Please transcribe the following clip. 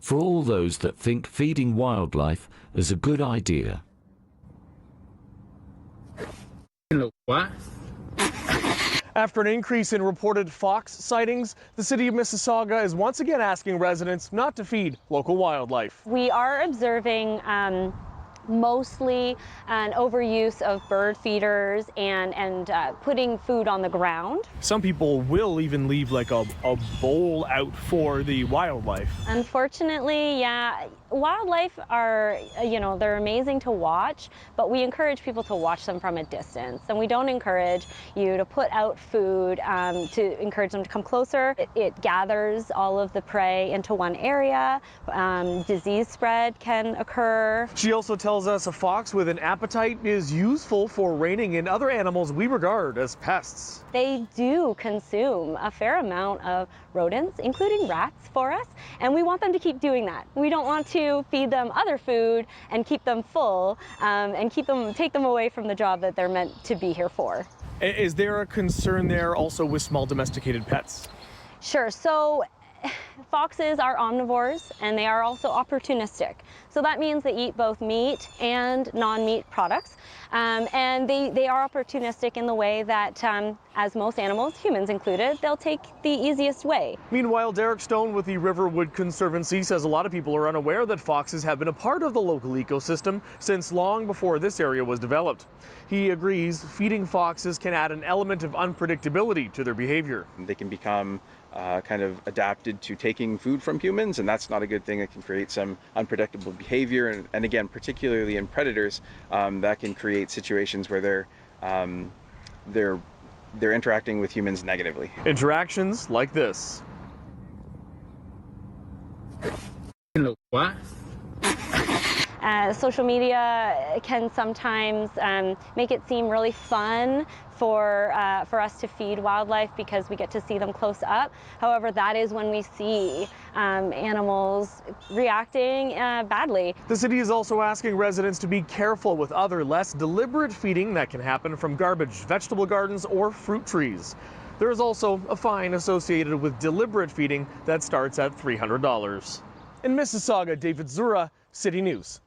for all those that think feeding wildlife is a good idea. What? After an increase in reported fox sightings, the city of Mississauga is once again asking residents not to feed local wildlife. We are observing mostly an overuse of bird feeders and putting food on the ground. Some people will even leave like a bowl out for the wildlife. Unfortunately, yeah, wildlife are, they're amazing to watch, but we encourage people to watch them from a distance. And we don't encourage you to put out food to encourage them to come closer. It gathers all of the prey into one area. Disease spread can occur. She also tells us a fox with an appetite is useful for reining in other animals we regard as pests. They do consume a fair amount of rodents, including rats, for us, and we want them to keep doing that. We don't want to feed them other food and keep them full and take them away from the job that they're meant to be here for. Is there a concern there also with small domesticated pets? Sure. So foxes are omnivores and they are also opportunistic. So that means they eat both meat and non-meat products. And they are opportunistic in the way that, as most animals, humans included, they'll take the easiest way. Meanwhile, Derek Stone with the Riverwood Conservancy says a lot of people are unaware that foxes have been a part of the local ecosystem since long before this area was developed. He agrees feeding foxes can add an element of unpredictability to their behavior. They can become kind of adapted to taking food from humans, and that's not a good thing. It can create some unpredictable behavior, and again, particularly in predators, that can create situations where they're interacting with humans negatively. Interactions like this. What? Social media can sometimes make it seem really fun for us to feed wildlife because we get to see them close up. However, that is when we see animals reacting badly. The city is also asking residents to be careful with other less deliberate feeding that can happen from garbage, vegetable gardens, or fruit trees. There is also a fine associated with deliberate feeding that starts at $300. In Mississauga, David Zura, City News.